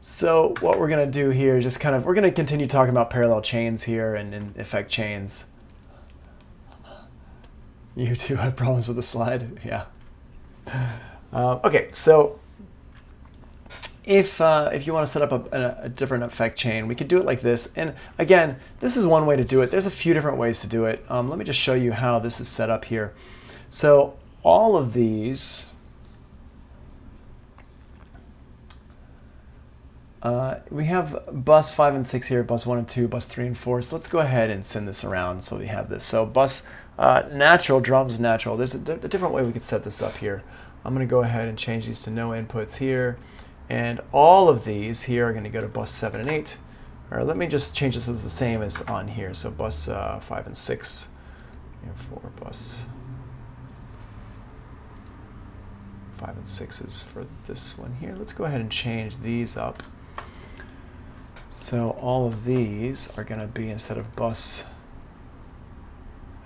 So what we're going to do here is just kind of, we're going to continue talking about parallel chains here and effect chains. You too have problems with the slide? Yeah. Okay, so if you want to set up a different effect chain, we could do it like this. And again, this is one way to do it. There's a few different ways to do it. Let me just show you how this is set up here. So all of these, we have bus 5 and 6 here, bus 1 and 2, bus 3 and 4. So let's go ahead and send this around so we have this. So bus natural, drums natural. There's a different way we could set this up here. I'm going to go ahead and change these to no inputs here. And all of these here are going to go to bus 7 and 8. Or let me just change this as the same as on here. So bus 5 and 6, and 4, bus 5 and 6 is for this one here. Let's go ahead and change these up. So all of these are going to be, instead of bus,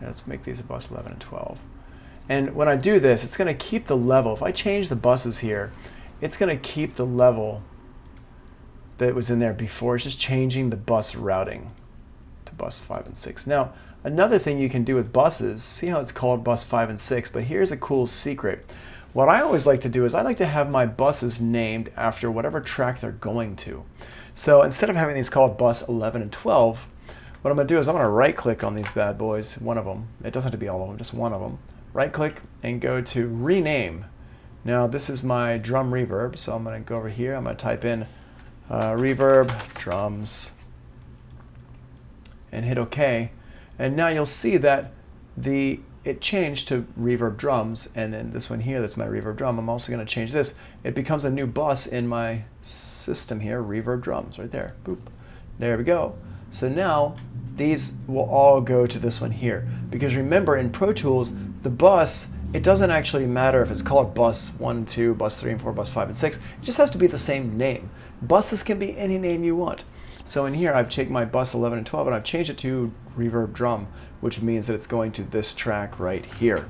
let's make these a bus 11 and 12. And when I do this, it's going to keep the level. If I change the buses here, it's going to keep the level that was in there before. It's just changing the bus routing to bus 5 and 6. Now, another thing you can do with buses, see how it's called bus 5 and 6, but here's a cool secret. What I always like to do is I like to have my buses named after whatever track they're going to. So instead of having these called bus 11 and 12, what I'm going to do is I'm going to right click on these bad boys, one of them. It doesn't have to be all of them, just one of them. Right click and go to rename. Now this is my drum reverb, so I'm going to go over here. I'm going to type in reverb drums and hit OK. And now you'll see that it changed to reverb drums, and then this one here, that's my reverb drum. I'm also going to change this. It becomes a new bus in my system here, reverb drums, right there. Boop. There we go. So now these will all go to this one here. Because remember, in Pro Tools, the bus, it doesn't actually matter if it's called bus 1, 2, bus 3 and 4, bus 5 and 6. It just has to be the same name. Buses can be any name you want. So in here, I've taken my bus 11 and 12 and I've changed it to reverb drum, which means that it's going to this track right here.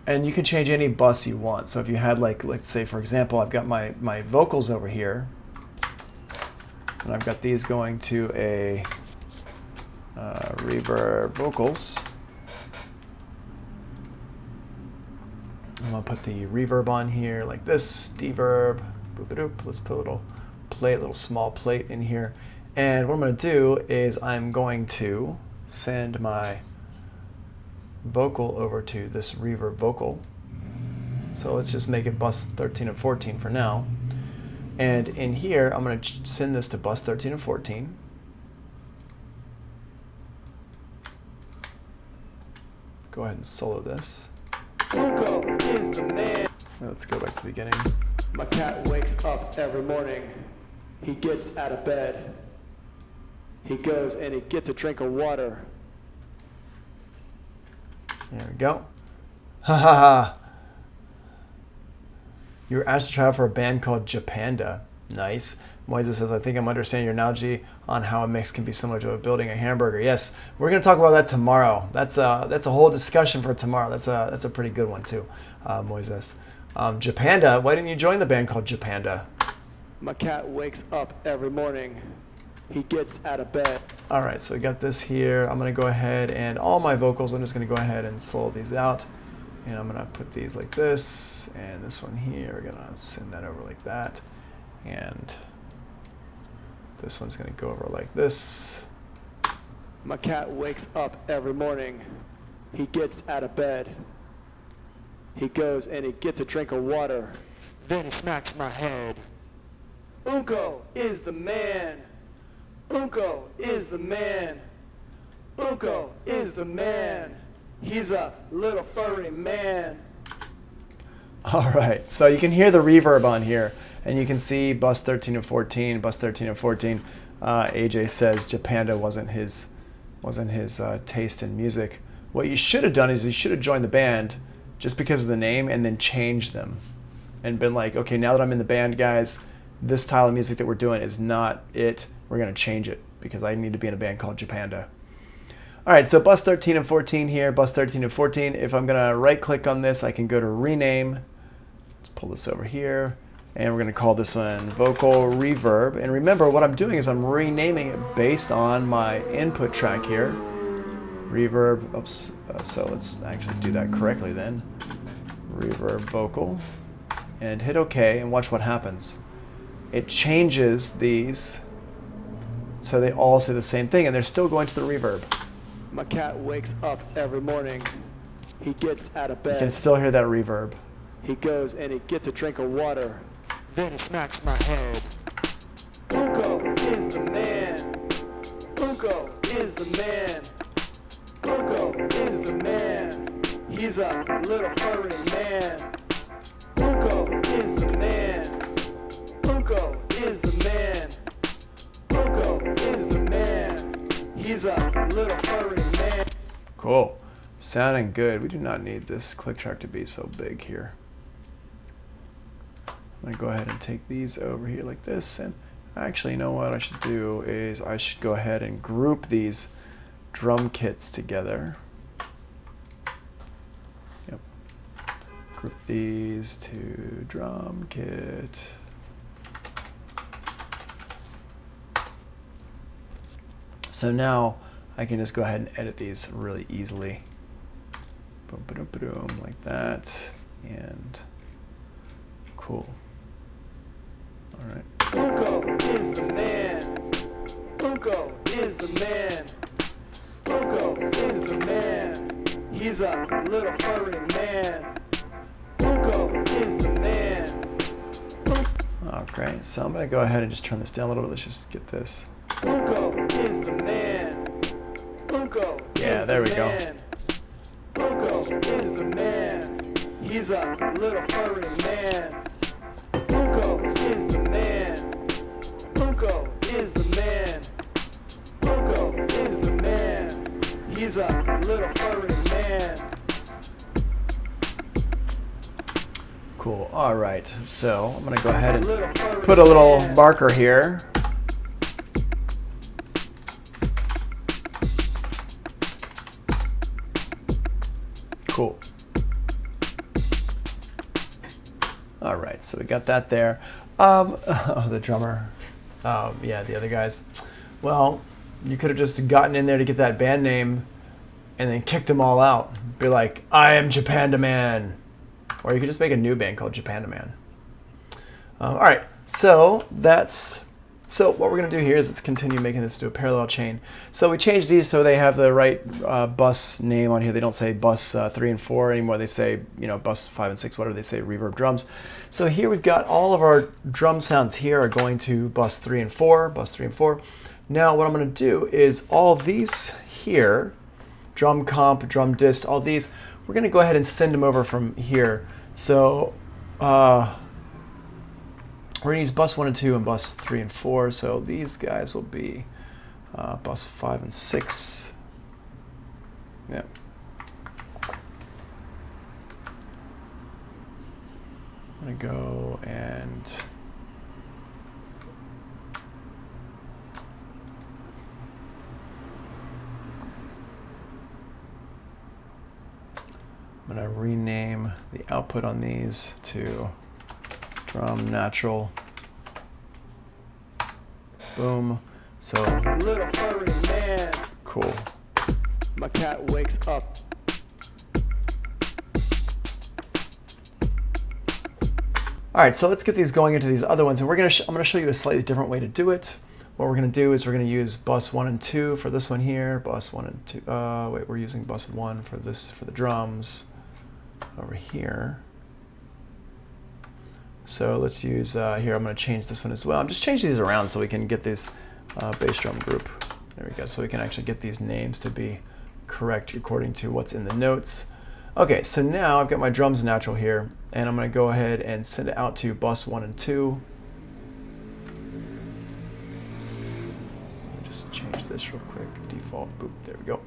And you can change any bus you want. So if you had, like, let's say, for example, I've got my vocals over here, and I've got these going to a reverb vocals. I'm going to put the reverb on here like this, deverb. Boop-a-doop. Let's put a little plate, little small plate in here. And what I'm going to do is I'm going to send my vocal over to this reverb vocal. So let's just make it bus 13 and 14 for now. And in here, I'm going to send this to bus 13 and 14. Go ahead and solo this. Uncle is the man. Let's go back to the beginning. My cat wakes up every morning. He gets out of bed. He goes and he gets a drink of water. There we go. Ha ha ha. You were asked to try out for a band called Japanda. Nice. Moises says, I think I'm understanding your analogy on how a mix can be similar to building a hamburger. Yes, we're going to talk about that tomorrow. That's a whole discussion for tomorrow. That's a pretty good one too, Moises. Japanda, why didn't you join the band called Japanda? My cat wakes up every morning. He gets out of bed. All right, so we got this here. I'm going to go ahead and all my vocals, I'm just going to go ahead and solo these out. And I'm going to put these like this, and this one here, we're going to send that over like that. And this one's going to go over like this. My cat wakes up every morning. He gets out of bed. He goes and he gets a drink of water. Then he smacks my head. Unko is the man. Unko is the man. Unko is the man. He's a little furry man. All right, so you can hear the reverb on here, and you can see bus 13 and 14, bus 13 and 14. AJ says Japanda wasn't his taste in music. What you should have done is you should have joined the band just because of the name and then changed them and been like, okay, now that I'm in the band, guys, this style of music that we're doing is not it. We're going to change it because I need to be in a band called Japanda. All right, so bus 13 and 14 here, bus 13 and 14. If I'm going to right click on this, I can go to rename. Let's pull this over here, and we're going to call this one vocal reverb. And remember, what I'm doing is I'm renaming it based on my input track here. Reverb, oops, so let's actually do that correctly then. Reverb vocal, and hit OK, and watch what happens. It changes these so they all say the same thing, and they're still going to the reverb. My cat wakes up every morning. He gets out of bed. You can still hear that reverb. He goes and he gets a drink of water. Then he smacks my head. Funko is the man. Funko is the man. Funko is the man. He's a little furry man. Funko is the man. Funko is the man. Funko is the man. He's a little furry man. Cool. Sounding good. We do not need this click track to be so big here. I'm going to go ahead and take these over here like this. And actually, you know what I should do is I should go ahead and group these drum kits together. Yep. Group these to drum kit. So now I can just go ahead and edit these really easily. Boom, boom, boom, like that. And cool. All right. Funko is the man. Funko is the man. Funko is the man. He's a little furry man. Funko is the man. Okay, so I'm going to go ahead and just turn this down a little bit. Let's just get this. Funko is the man. Funko Yeah, is there the we go. man. Funko is the man. He's a little furry man. Funko is the man. Funko is the man. Funko is the man. He's a little furry man. Cool. All right, so I'm going to go ahead and put a little marker here. Cool. All right, so we got that there. Oh, the drummer. Yeah, the other guys. Well, you could have just gotten in there to get that band name and then kicked them all out. Be like, I am Japandaman. Or you could just make a new band called Japandaman. All right, so what we're going to do here is let's continue making this to a parallel chain. So we changed these so they have the right bus name on here. They don't say bus 3 and 4 anymore. They say, bus 5 and 6, whatever they say, reverb drums. So here we've got all of our drum sounds here are going to bus 3 and 4, bus 3 and 4. Now what I'm going to do is all these here, drum comp, drum dist, all these, we're going to go ahead and send them over from here. So we're going to use bus 1 and 2 and bus 3 and 4. So these guys will be bus 5 and 6. Yep. I'm going to go and I'm going to rename the output on these to drum natural. Boom. So Little furry man. cool. My cat wakes up. All right, so let's get these going into these other ones, and I'm going to show you a slightly different way to do it. What we're going to do is we're going to use bus 1 and 2 for this one here. Bus 1 and 2. Wait, we're using bus 1 for this for the drums over here. So let's use here. I'm going to change this one as well. I'm just changing these around so we can get this bass drum group. There we go. So we can actually get these names to be correct according to what's in the notes. Okay, so now I've got my drums natural here, and I'm going to go ahead and send it out to bus 1 and 2. Let me just change this real quick. Default. Boop. There we go.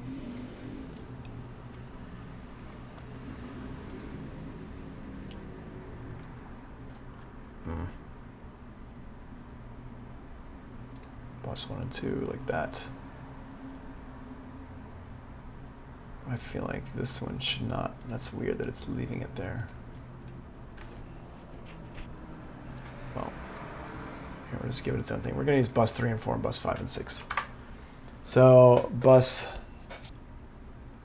Bus 1 and 2 like that. I feel like this one should not. That's weird that it's leaving it there. well, here we'll just give it its own thing. We're going to use bus 3 and 4 and bus 5 and 6. So bus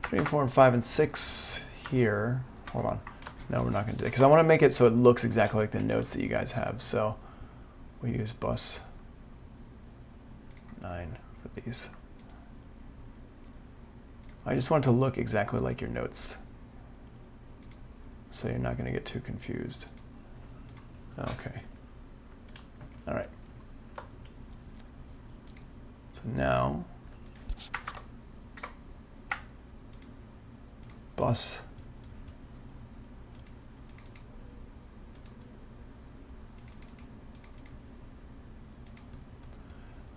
3 and 4 and 5 and 6 here. Hold on. No, we're not going to do it because I want to make it so it looks exactly like the notes that you guys have. So we use bus 9 for these. I just want it to look exactly like your notes, so you're not going to get too confused. Okay. All right. So now, bus.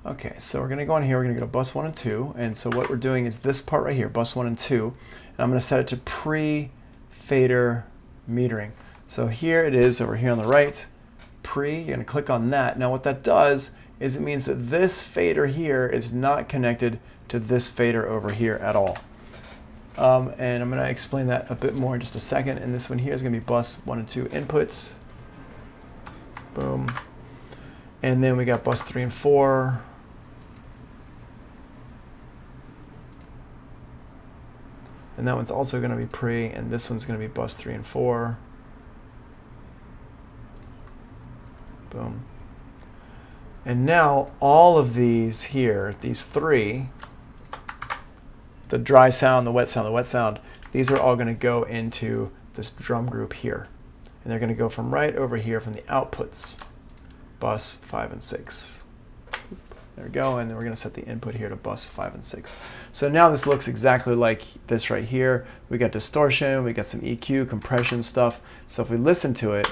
Okay, so we're going to go on here, we're going to go to bus 1 and 2, and so what we're doing is this part right here, bus 1 and 2, and I'm going to set it to pre-fader metering. So here it is over here on the right, pre, you're going to click on that. Now what that does is it means that this fader here is not connected to this fader over here at all. And I'm going to explain that a bit more in just a second, and this one here is going to be bus 1 and 2 inputs. Boom. And then we got bus 3 and 4. And that one's also going to be pre, and this one's going to be bus 3 and 4. Boom. And now all of these here, these three, the dry sound, the wet sound, the wet sound, these are all going to go into this drum group here. And they're going to go from right over here from the outputs, bus 5 and 6. There we go, and then we're going to set the input here to bus 5 and 6. So now this looks exactly like this right here. We got distortion, we got some EQ, compression stuff. So if we listen to it,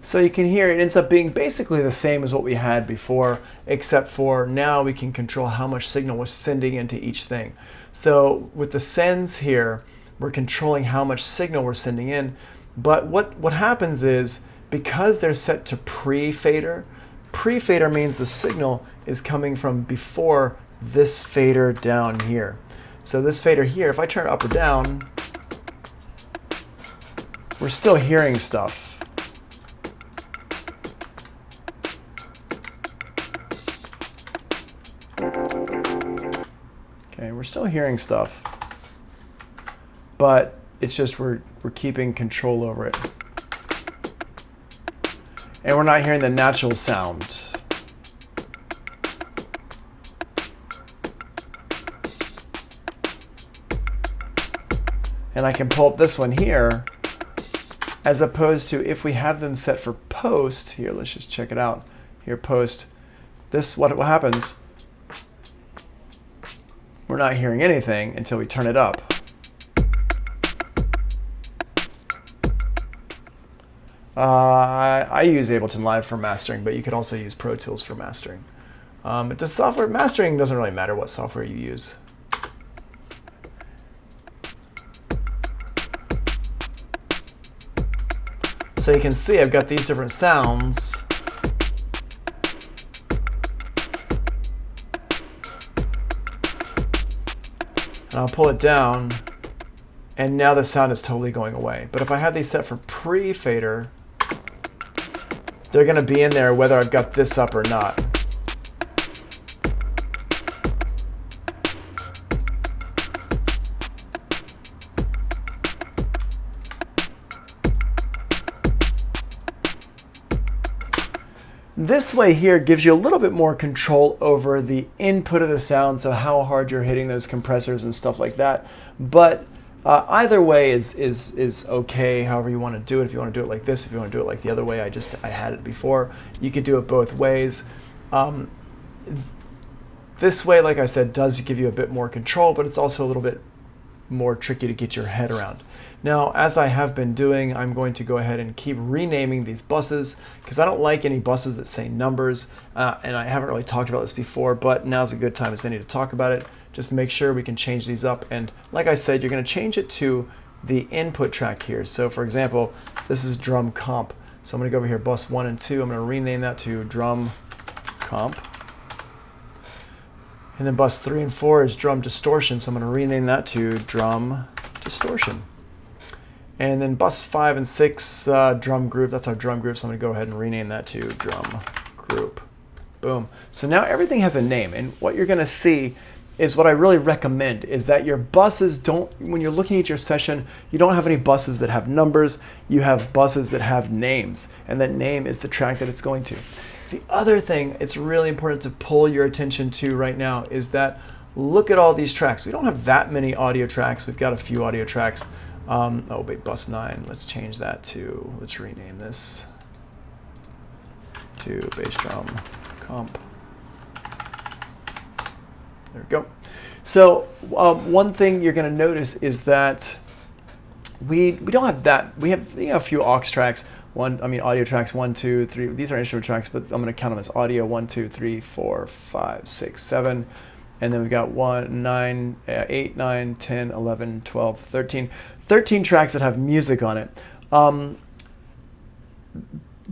so you can hear it ends up being basically the same as what we had before, except for now we can control how much signal we're sending into each thing. So with the sends here, we're controlling how much signal we're sending in. But what happens is, because they're set to pre-fader, pre-fader means the signal is coming from before this fader down here. So this fader here, if I turn it up or down, we're still hearing stuff. Okay, we're still hearing stuff, but it's just we're keeping control over it. And we're not hearing the natural sound. And I can pull up this one here, as opposed to if we have them set for post. Here, let's just check it out. Here, post. This, what happens? We're not hearing anything until we turn it up. I use Ableton Live for mastering, but you could also use Pro Tools for mastering. The software mastering doesn't really matter what software you use. So you can see I've got these different sounds. And I'll pull it down, and now the sound is totally going away. But if I have these set for pre-fader, they're going to be in there whether I've got this up or not. This way here gives you a little bit more control over the input of the sound, so how hard you're hitting those compressors and stuff like that. But either way is okay, however you want to do it. If you want to do it like this, if you want to do it like the other way, I had it before. You could do it both ways. This way, like I said, does give you a bit more control, but it's also a little bit more tricky to get your head around. Now, as I have been doing, I'm going to go ahead and keep renaming these buses because I don't like any buses that say numbers, and I haven't really talked about this before, but now's a good time as any to talk about it. Just to make sure we can change these up, and like I said, you're going to change it to the input track here. So for example, this is drum comp. So I'm going to go over here, bus 1 and 2. I'm going to rename that to drum comp. And then bus 3 and 4 is drum distortion. So I'm going to rename that to drum distortion. And then bus 5 and 6, drum group. That's our drum group. So I'm going to go ahead and rename that to drum group. Boom. So now everything has a name. And what you're going to see is what I really recommend is that your buses don't, when you're looking at your session, you don't have any buses that have numbers. You have buses that have names. And that name is the track that it's going to. The other thing it's really important to pull your attention to right now is that look at all these tracks. We don't have that many audio tracks. We've got a few audio tracks. Oh wait, bus 9. Let's change that to, let's rename this to bass drum comp. There we go. So one thing you're going to notice is that we don't have that. We have a few aux tracks. Audio tracks 1, 2, 3. These are instrument tracks, but I'm going to count them as audio 1, 2, 3, 4, 5, 6, 7. And then we've got 9, 8, 9, 10, 11, 12, 13. 13 tracks that have music on it.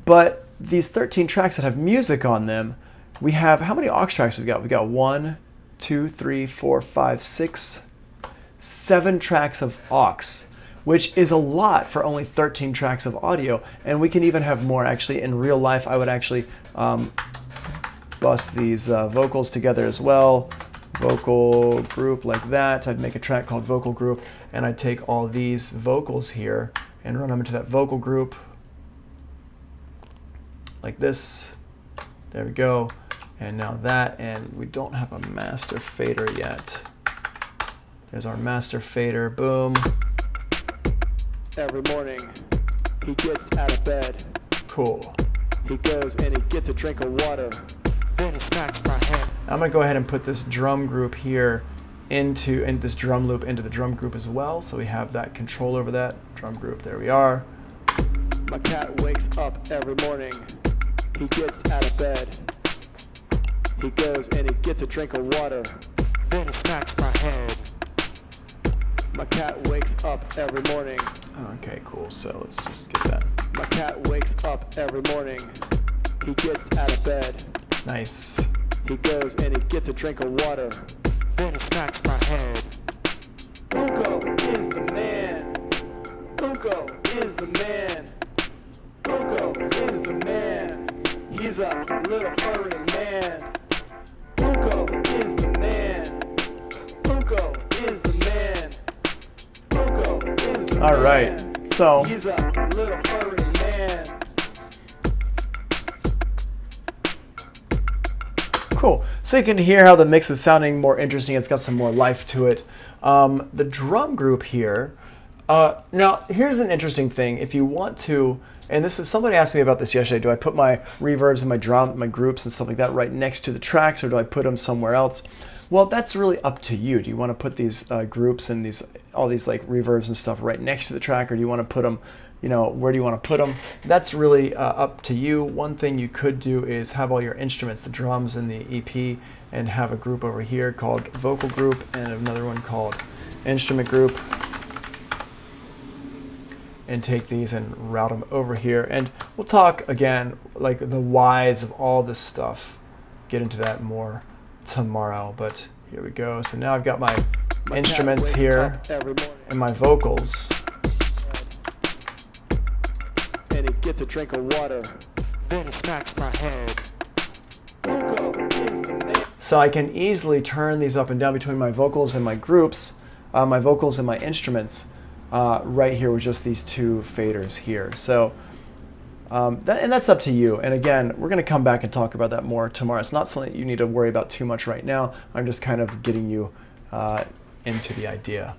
But these 13 tracks that have music on them, we have, how many aux tracks we've got? We've got 1, 2, 3, 4, 5, 6, 7 tracks of aux, which is a lot for only 13 tracks of audio. And we can even have more. Actually, in real life, I would actually bus these vocals together as well. Vocal group like that. I'd make a track called vocal group, and I'd take all these vocals here and run them into that vocal group like this. There we go. And now that, and we don't have a master fader yet. There's our master fader. Boom. Every morning, he gets out of bed. Cool. He goes and he gets a drink of water. Then he smacks my head. I'm going to go ahead and put this drum group here and this drum loop into the drum group as well. So we have that control over that drum group. There we are. My cat wakes up every morning. He gets out of bed. He goes and he gets a drink of water. Then he smacks my head. My cat wakes up every morning. Okay, cool. So let's just get that. My cat wakes up every morning. He gets out of bed. Nice. He goes and he gets a drink of water. Then he smacks my head. Coco is the man. Coco is the man. Coco is the man. He's a little furry man. Coco is the man. Coco is the man. Coco is the man. All right. So he's a little furry man. cool. So you can hear how the mix is sounding more interesting. It's got some more life to it. The drum group here. Now, here's an interesting thing. If you want to, and this is, somebody asked me about this yesterday. Do I put my reverbs and my groups and stuff like that right next to the tracks, or do I put them somewhere else? Well, that's really up to you. Do you want to put these groups and all these like reverbs and stuff right next to the track, or do you want to put them, where do you want to put them? That's really up to you. One thing you could do is have all your instruments, the drums and the EP, and have a group over here called vocal group and another one called instrument group, and take these and route them over here. And we'll talk again, like the whys of all this stuff. Get into that more tomorrow, but here we go. So now I've got my instruments here and my vocals. And he gets a drink of water. Then he smacks my head. So I can easily turn these up and down between my vocals and my groups, my vocals and my instruments, right here with just these two faders here. So, and that's up to you. And again, we're going to come back and talk about that more tomorrow. It's not something you need to worry about too much right now. I'm just kind of getting you into the idea.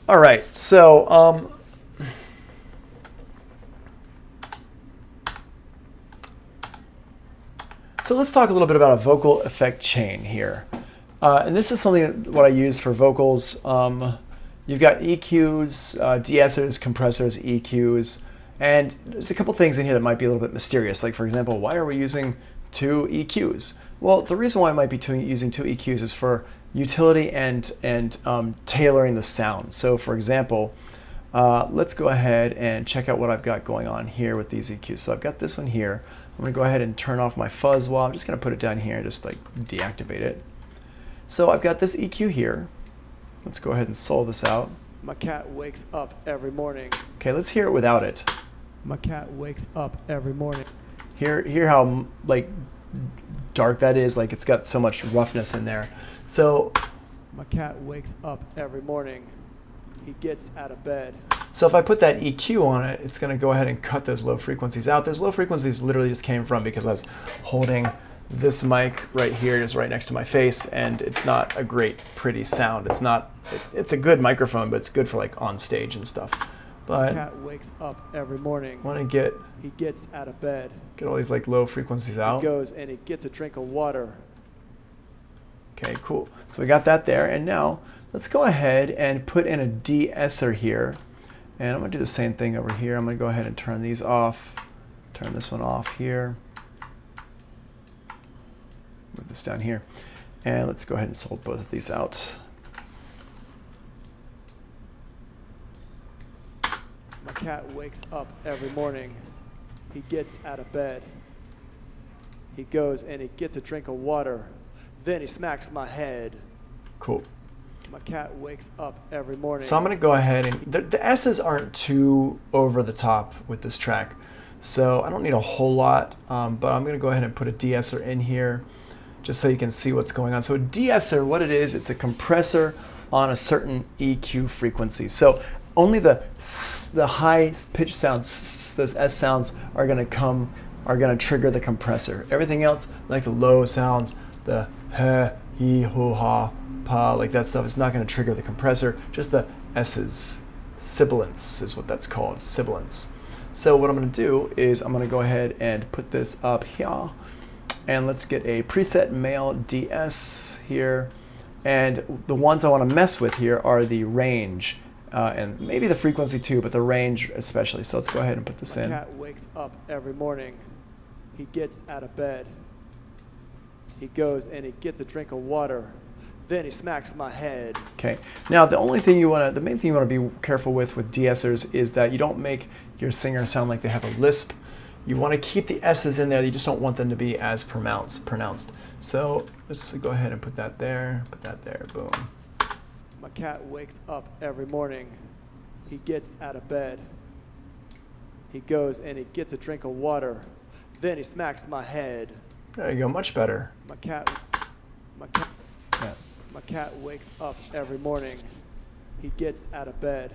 All right, so let's talk a little bit about a vocal effect chain here. And this is something what I use for vocals. You've got EQs, de-essers, compressors, EQs, and there's a couple things in here that might be a little bit mysterious. Like for example, why are we using 2 EQs? Well, the reason why I might be using 2 EQs is for utility and tailoring the sound. So for example, let's go ahead and check out what I've got going on here with these EQs. So I've got this one here. I'm going to go ahead and turn off my fuzz wall. I'm just going to put it down here and just like deactivate it. So I've got this EQ here. Let's go ahead and solve this out. My cat wakes up every morning. Okay, let's hear it without it. My cat wakes up every morning. Hear how like dark that is, like it's got so much roughness in there. So my cat wakes up every morning. He gets out of bed. So if I put that EQ on it, it's going to go ahead and cut those low frequencies out. Those low frequencies literally just came from because I was holding this mic right here, just right next to my face, and it's not a great, pretty sound. It's not. It's a good microphone, but it's good for like on stage and stuff. But cat wakes up every morning. Want to get he gets out of bed. Get all these like low frequencies out. He goes and he gets a drink of water. Okay, cool. So we got that there, and now let's go ahead and put in a de-esser here. And I'm going to do the same thing over here. I'm going to go ahead and turn these off. Turn this one off here. Move this down here. And let's go ahead and sort both of these out. My cat wakes up every morning. He gets out of bed. He goes and he gets a drink of water. Then he smacks my head. Cool. My cat wakes up every morning. So I'm going to go ahead and the S's aren't too over the top with this track. So I don't need a whole lot, but I'm going to go ahead and put a de-esser in here just so you can see what's going on. So a de-esser, what it is, it's a compressor on a certain EQ frequency. So only the high pitch sounds, those S sounds are going to trigger the compressor. Everything else, like the low sounds, the he, ho, ha, pa, like that stuff, is not going to trigger the compressor. Just the S's. Sibilance is what that's called, sibilance. So what I'm going to do is I'm going to go ahead and put this up here. And let's get a preset male DS here. And the ones I want to mess with here are the range. And maybe the frequency too, but the range especially. So let's go ahead and put this in. My cat wakes up every morning. He gets out of bed. He goes and he gets a drink of water. Then he smacks my head. Okay. Now the main thing you want to be careful with de-essers is that you don't make your singer sound like they have a lisp. You want to keep the S's in there. You just don't want them to be as pronounced. So let's go ahead and put that there. Put that there. Boom. My cat wakes up every morning. He gets out of bed. He goes and he gets a drink of water. Then he smacks my head. There you go. Much better. My cat wakes up every morning. He gets out of bed.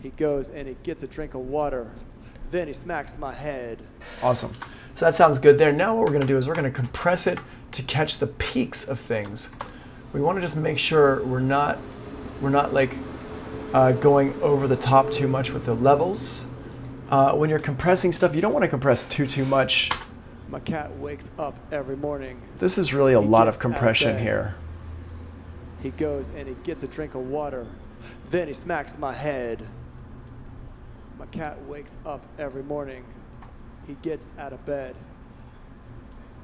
He goes and he gets a drink of water. Then he smacks my head. Awesome. So that sounds good there. Now what we're going to do is we're going to compress it to catch the peaks of things. We want to just make sure we're not like going over the top too much with the levels. When you're compressing stuff, you don't want to compress too much. My cat wakes up every morning. This is really a lot of compression here. He goes and he gets a drink of water. Then he smacks my head. My cat wakes up every morning. He gets out of bed.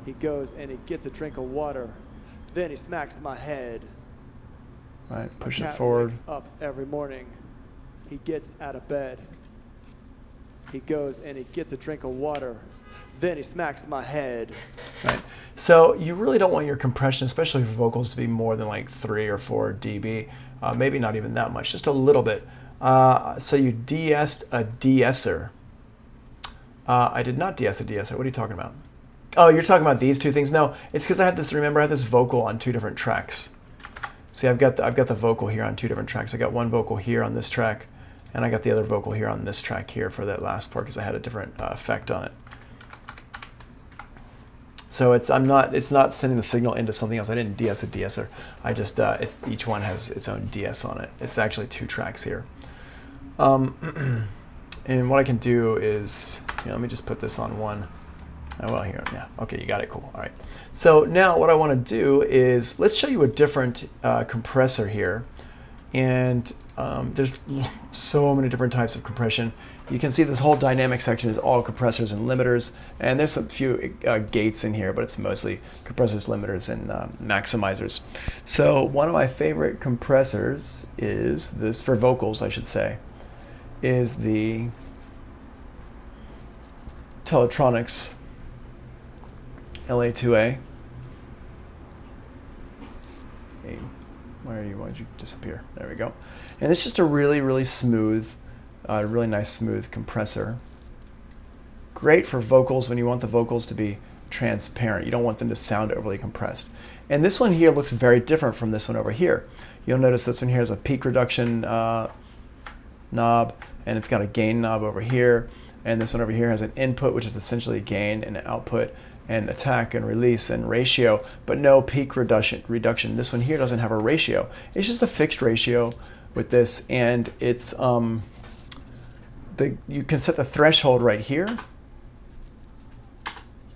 He goes and he gets a drink of water. Then he smacks my head. All right, push it forward. My cat wakes up every morning. He gets out of bed. He goes and he gets a drink of water. Then he smacks my head. Right. So you really don't want your compression, especially for vocals, to be more than like 3 or 4 dB. Maybe not even that much, just a little bit. So you de-essed a de-esser. I did not de-ess a de-esser. What are you talking about? Oh, you're talking about these two things? No, it's because I had this. Remember, I had this vocal on 2 different tracks. See, I've got the vocal here on 2 different tracks. I got one vocal here on this track, and I got the other vocal here on this track here for that last part because I had a different effect on it. So it's not sending the signal into something else. I didn't de-ess a de-esser. I just each one has its own de-ess on it. It's actually 2 tracks here. And what I can do is, let me just put this on one Oh, well, here, yeah. Okay, you got it, cool. All right. So now what I want to do is, let's show you a different compressor here. And there's so many different types of compression. You can see this whole dynamic section is all compressors and limiters. And there's a few gates in here, but it's mostly compressors, limiters, and maximizers. So one of my favorite compressors is this, for vocals, I should say, is the Teletronics LA2A. Hey, where are you? Why'd you disappear? There we go. And it's just a really, really smooth, really nice smooth compressor. Great for vocals when you want the vocals to be transparent. You don't want them to sound overly compressed. And this one here looks very different from this one over here. You'll notice this one here has a peak reduction knob, and it's got a gain knob over here. And this one over here has an input, which is essentially gain, and an output, and attack and release and ratio, but no peak reduction. This one here doesn't have a ratio. It's just a fixed ratio with this, and it's you can set the threshold right here.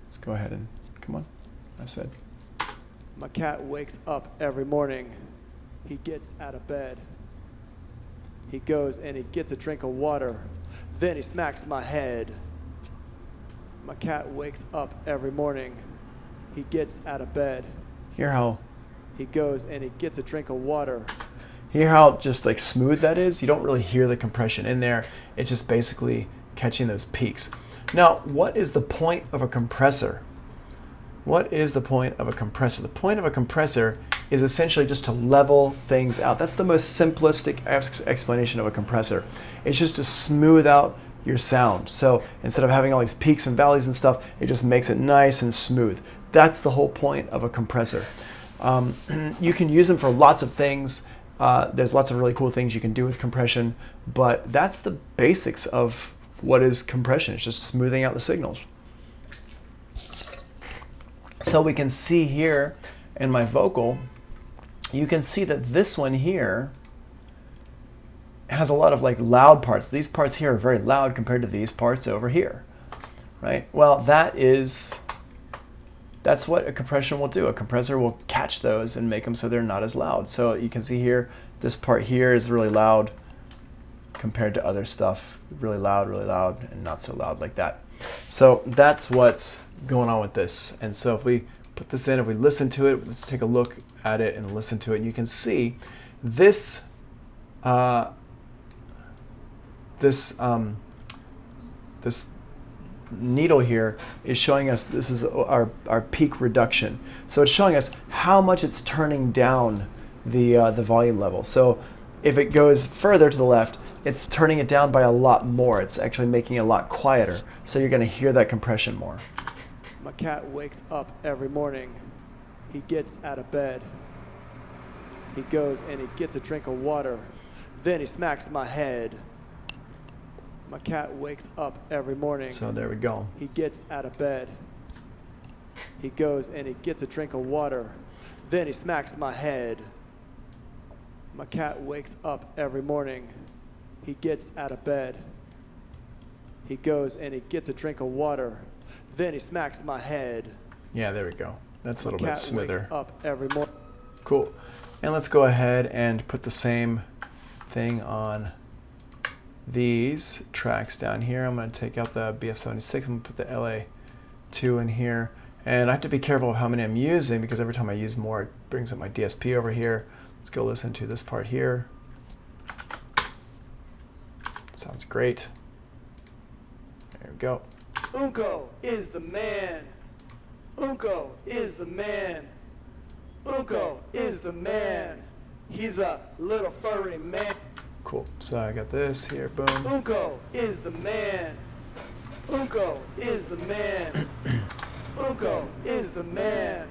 Let's go ahead and come on. I said. My cat wakes up every morning. He gets out of bed. He goes and he gets a drink of water. Then he smacks my head. My cat wakes up every morning. He gets out of bed. Hear how he goes and he gets a drink of water. Hear how just like smooth that is? You don't really hear the compression in there. It's just basically catching those peaks. Now, what is the point of a compressor? What is the point of a compressor? The point of a compressor is essentially just to level things out. That's the most simplistic explanation of a compressor. It's just to smooth out your sound. So instead of having all these peaks and valleys and stuff, it just makes it nice and smooth. That's the whole point of a compressor. You can use them for lots of things. There's lots of really cool things you can do with compression, but that's the basics of what is compression. It's just smoothing out the signals. So we can see here in my vocal, you can see that this one here has a lot of like loud parts. These parts here are very loud compared to these parts over here, right? Well, that's what a compression will do. A compressor will catch those and make them so they're not as loud. So you can see here, this part here is really loud compared to other stuff. Really loud, and not so loud like that. So that's what's going on with this. And so if we put this in, if we listen to it, let's take a look at it and listen to it. And you can see this this needle here is showing us this is our peak reduction. So it's showing us how much it's turning down the volume level. So if it goes further to the left, it's turning it down by a lot more. It's actually making it a lot quieter. So you're going to hear that compression more. My cat wakes up every morning. He gets out of bed. He goes and he gets a drink of water. Then he smacks my head. My cat wakes up every morning. So there we go. He gets out of bed. He goes and he gets a drink of water. Then he smacks my head. My cat wakes up every morning. He gets out of bed. He goes and he gets a drink of water. Then he smacks my head. Yeah, there we go. That's a little bit smoother. Wakes up every morning. Cool. And let's go ahead and put the same thing on these tracks down here. I'm going to take out the BF76. I'm going to put the LA2 in here. And I have to be careful of how many I'm using because every time I use more, it brings up my DSP over here. Let's go listen to this part here. Sounds great. There we go. Unko is the man. Unko is the man. Unko is the man. He's a little furry man. Cool. So I got this here. Boom. Unko is the man. Unko is the man. Unko is the man.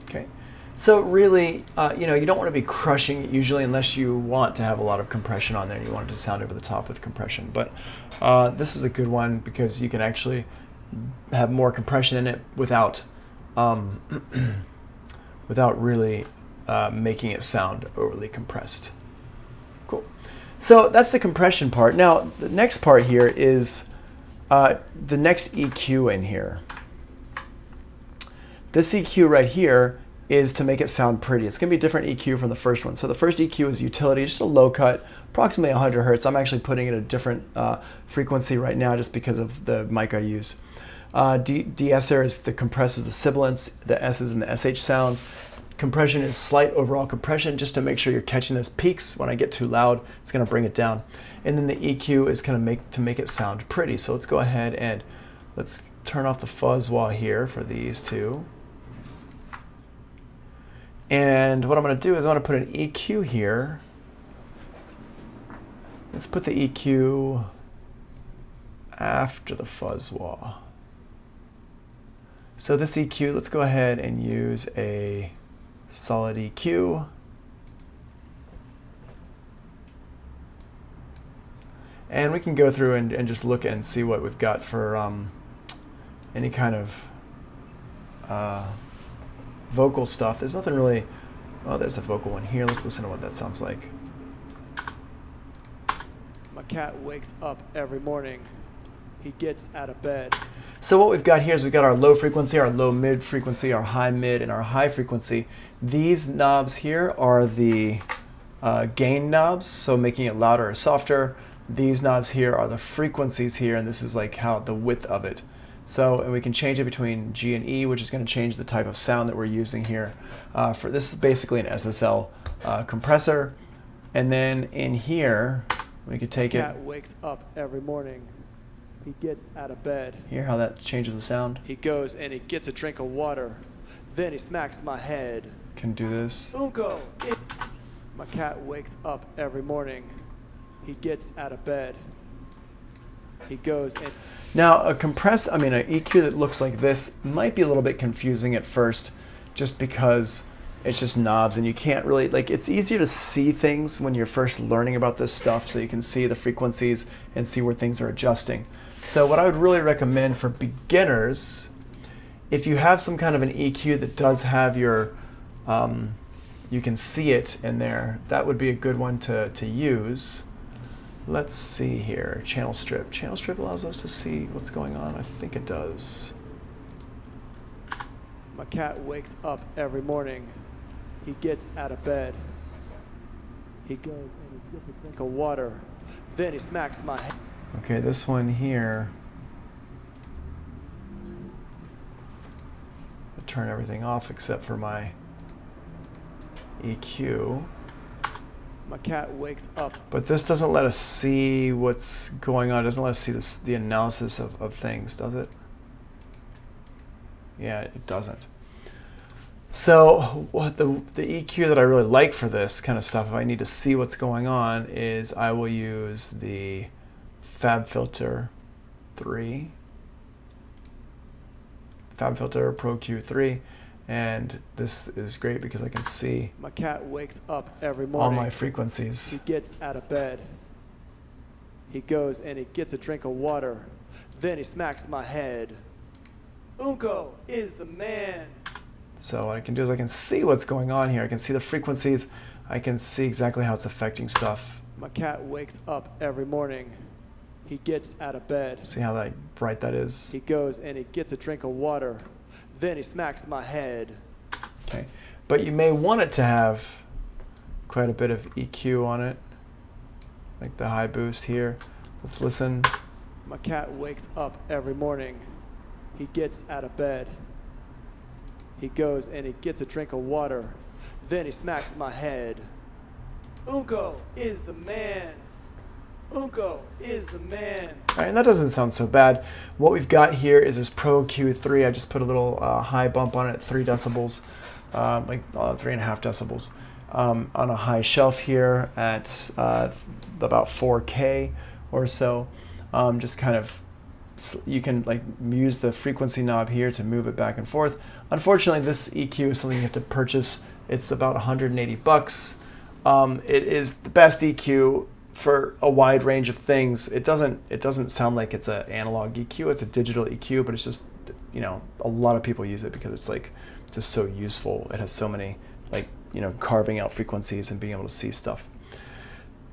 Okay. So really, you don't want to be crushing it usually unless you want to have a lot of compression on there and you want it to sound over the top with compression. But this is a good one because you can actually have more compression in it without without really making it sound overly compressed. Cool. So that's the compression part. Now the next part here is the next EQ in here. This EQ right here is to make it sound pretty. It's going to be a different EQ from the first one. So the first EQ is utility, just a low cut, approximately 100 hertz. I'm actually putting it at a different frequency right now just because of the mic I use. De-esser is the compresses the sibilants, the S's and the SH sounds. Compression is slight overall compression just to make sure you're catching those peaks. When I get too loud, it's going to bring it down. And then the EQ is going to make it sound pretty. So let's go ahead and let's turn off the fuzz wah here for these two. And what I'm going to do is I'm going to put an EQ here. Let's put the EQ after the fuzz wah. So this EQ, let's go ahead and use a solid EQ. And we can go through and just look and see what we've got for any kind of vocal stuff. There's nothing really, oh, there's a vocal one here. Let's listen to what that sounds like. My cat wakes up every morning. He gets out of bed. So what we've got here is we've got our low frequency, our low mid frequency, our high mid, and our high frequency. These knobs here are the gain knobs, so making it louder or softer. These knobs here are the frequencies here, and this is like how the width of it. So, and we can change it between G and E, which is going to change the type of sound that we're using here. For this is basically an SSL compressor, and then in here we could take it. Cat wakes up every morning. He gets out of bed. Hear how that changes the sound? He goes and he gets a drink of water. Then he smacks my head. Can do this. Unko. My cat wakes up every morning. He gets out of bed. He goes and... Now, an EQ that looks like this might be a little bit confusing at first, just because it's just knobs and you can't really, like, it's easier to see things when you're first learning about this stuff, so you can see the frequencies and see where things are adjusting. So what I would really recommend for beginners, if you have some kind of an EQ that does have your, you can see it in there, that would be a good one to use. Let's see here, channel strip. Channel strip allows us to see what's going on. I think it does. My cat wakes up every morning. He gets out of bed. He goes and he gets a drink of water. Then he smacks my head. Okay, this one here. I'll turn everything off except for my EQ. My cat wakes up. But this doesn't let us see what's going on. It doesn't let us see the analysis of things, does it? Yeah, it doesn't. So what the EQ that I really like for this kind of stuff, if I need to see what's going on, is I will use the FabFilter 3. FabFilter Pro Q3. And this is great because I can see my cat wakes up every morning. All my frequencies. He gets out of bed. He goes and he gets a drink of water. Then he smacks my head. Unko is the man. So what I can do is I can see what's going on here. I can see the frequencies. I can see exactly how it's affecting stuff. My cat wakes up every morning. He gets out of bed. See how bright that is? He goes and he gets a drink of water. Then he smacks my head. Okay, but you may want it to have quite a bit of EQ on it, like the high boost here. Let's listen. My cat wakes up every morning. He gets out of bed. He goes and he gets a drink of water. Then he smacks my head. Unko is the man. Unko is the man. All right, and that doesn't sound so bad. What we've got here is this Pro Q3. I just put a little high bump on it, 3 decibels, like 3.5 decibels, on a high shelf here at about 4K or so. Just kind of, you can like use the frequency knob here to move it back and forth. Unfortunately, this EQ is something you have to purchase. It's about 180 bucks. It is the best EQ for a wide range of things. It doesn't sound like it's an analog EQ, it's a digital EQ, but it's just, you know, a lot of people use it because it's like just so useful. It has so many, like, you know, carving out frequencies and being able to see stuff.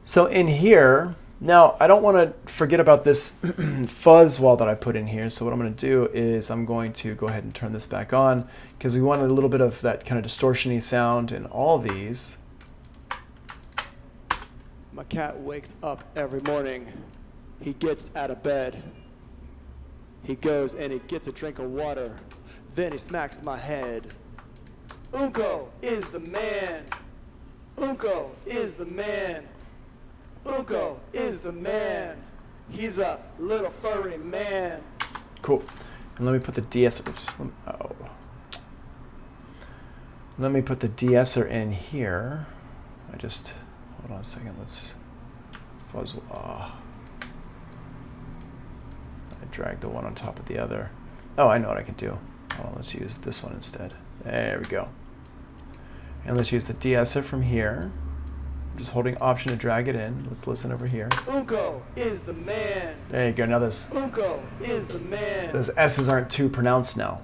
So in here, Now, I don't want to forget about this fuzz wall that I put in here. So what I'm going to do is I'm going to go ahead and turn this back on because we want a little bit of that kind of distortion-y sound in all these. My cat wakes up every morning. He gets out of bed. He goes and he gets a drink of water. Then he smacks my head. Unko is the man. Unko is the man. Unko is the man. He's a little furry man. Cool. And let me put the de-esser. Let me put the de-esser in here. Hold on a second. Let's fuzz. I dragged the one on top of the other. Oh, I know what I can do. Oh, let's use this one instead. There we go. And let's use the de-esser from here. I'm just holding Option to drag it in. Let's listen over here. Unko is the man. There you go. Now Unko is the man. those S's aren't too pronounced now.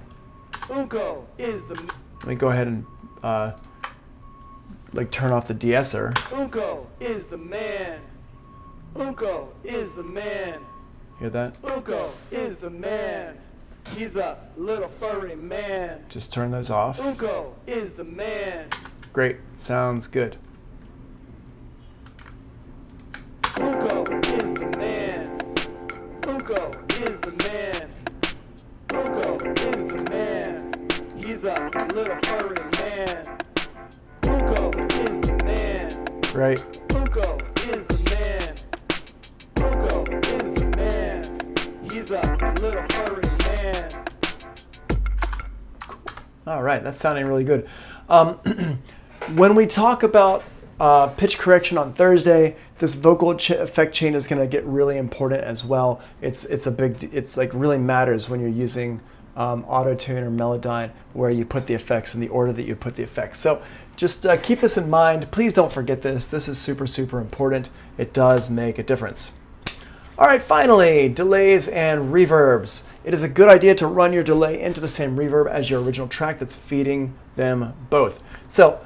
Unko is the man. Let me go ahead and turn off the de-esser. Unko is the man. Unko is the man. Hear that? Unko is the man. He's a little furry man. Just turn those off. Unko is the man. Great. Sounds good. Unko is the man. Unko is the man. Unko is the man. He's a little furry man. Unko is the man. Right. Unko is the man. Unko is the man. He's a little furry man. All right, that's sounding really good. When we talk about pitch correction on Thursday, this vocal effect chain is going to get really important as well. It's like really matters when you're using Auto-Tune or Melodyne, where you put the effects in the order that you put the effects. So just keep this in mind. Please don't forget this. This is super, super important. It does make a difference. All right, finally, delays and reverbs. It is a good idea to run your delay into the same reverb as your original track that's feeding them both. So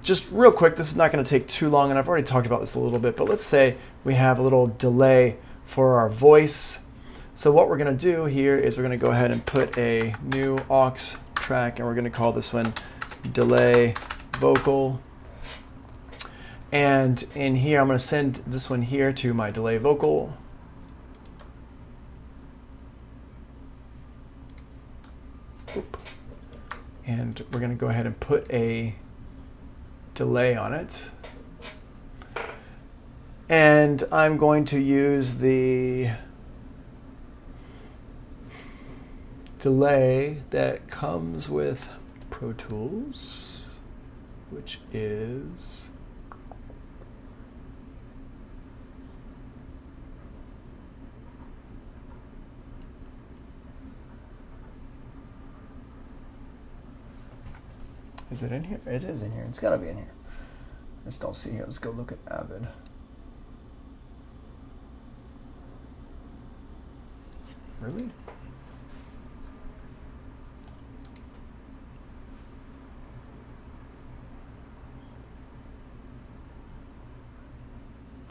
just real quick, this is not going to take too long, and I've already talked about this a little bit, but let's say we have a little delay for our voice. So what we're going to do here is we're going to go ahead and put a new aux track, and we're going to call this one delay vocal. And in here, I'm going to send this one here to my delay vocal. And we're going to go ahead and put a delay on it. And I'm going to use the delay that comes with Pro Tools, which is Is it in here? It is in here. It's got to be in here. I just don't see here. Let's go look at Avid. Really?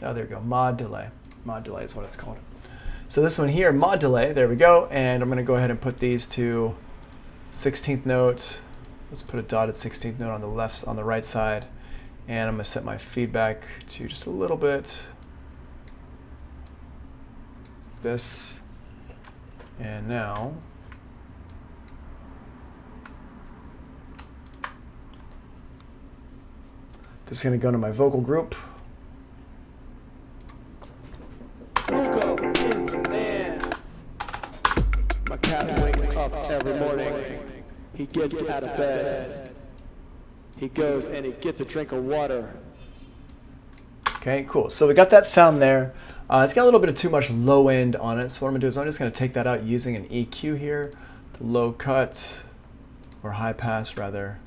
Oh, there we go. Mod delay. Mod delay is what it's called. So this one here, mod delay. There we go. And I'm going to go ahead and put these to 16th note. Let's put a dotted 16th note on the right side, and I'm going to set my feedback to just a little bit. This, and now this is going to go to my vocal group. Unko is the man. My cat wakes up every morning. He gets out of bed. He goes and he gets a drink of water. Okay, cool. So we got that sound there. It's got a little bit of too much low end on it. So what I'm going to do is I'm just going to take that out using an EQ here. The low cut, or high pass rather.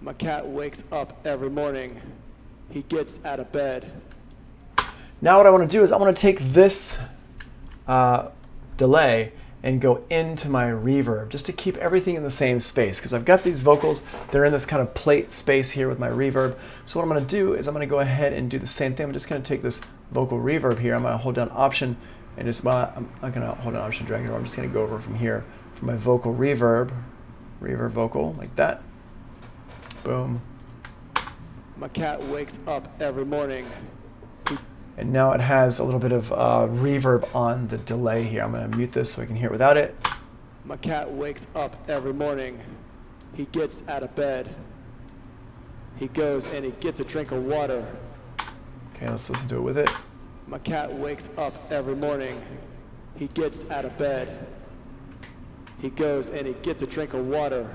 My cat wakes up every morning. He gets out of bed. Now what I want to do is I want to take this delay and go into my reverb just to keep everything in the same space, because I've got these vocals, they're in this kind of plate space here with my reverb. So what I'm going to do is I'm going to go ahead and do the same thing. I'm just going to take this vocal reverb here, I'm going to hold down Option and just, well, I'm not going to hold down Option, drag it over. I'm just going to go over from here for my vocal reverb vocal, like that. Boom. My cat wakes up every morning. And now it has a little bit of reverb on the delay here. I'm going to mute this so I can hear it without it. My cat wakes up every morning. He gets out of bed. He goes and he gets a drink of water. Okay, let's listen to it with it. My cat wakes up every morning. He gets out of bed. He goes and he gets a drink of water.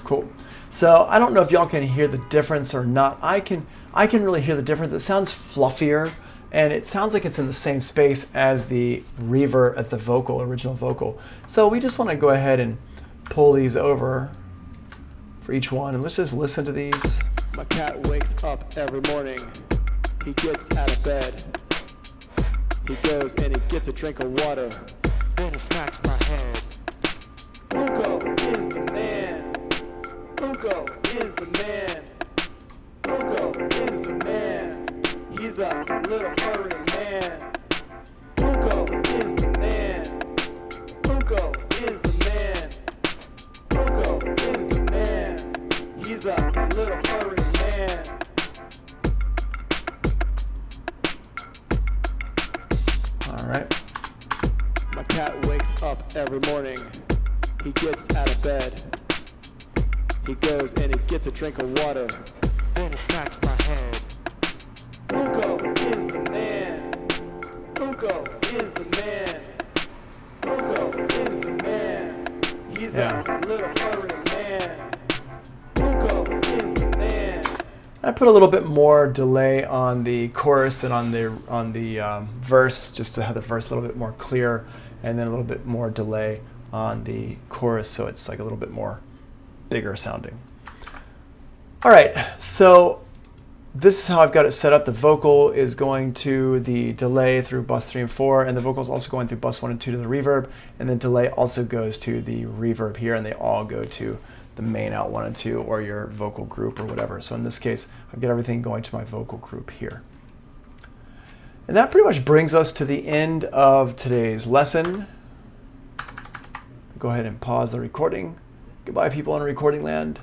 Cool. So I don't know if y'all can hear the difference or not. I can really hear the difference. It sounds fluffier, and it sounds like it's in the same space as the reverb, as the vocal, original vocal. So we just want to go ahead and pull these over for each one, and let's just listen to these. My cat wakes up every morning. He gets out of bed. He goes and he gets a drink of water. Then he smacks my head. Hugo is the man. Hugo is the man. Hugo is the man. He's a little furry man. Hugo is the man. Hugo is the man. Hugo is the man. He's a little furry man. All right. My cat wakes up every morning. He gets out of bed. He goes and he gets a drink of water. Then he smacks my head. Hugo is the man. Hugo is the man. Hugo is the man. He's a little furry man. Hugo is the man. I put a little bit more delay on the chorus than on the verse, just to have the verse a little bit more clear, and then a little bit more delay on the chorus, so it's like a little bit more bigger sounding. All right, so this is how I've got it set up. The vocal is going to the delay through bus 3 and 4, and the vocal is also going through bus 1 and 2 to the reverb, and then delay also goes to the reverb here, and they all go to the main out 1 and 2, or your vocal group or whatever. So in this case, I've got everything going to my vocal group here. And that pretty much brings us to the end of today's lesson. Go ahead and pause the recording. Goodbye, people in recording land.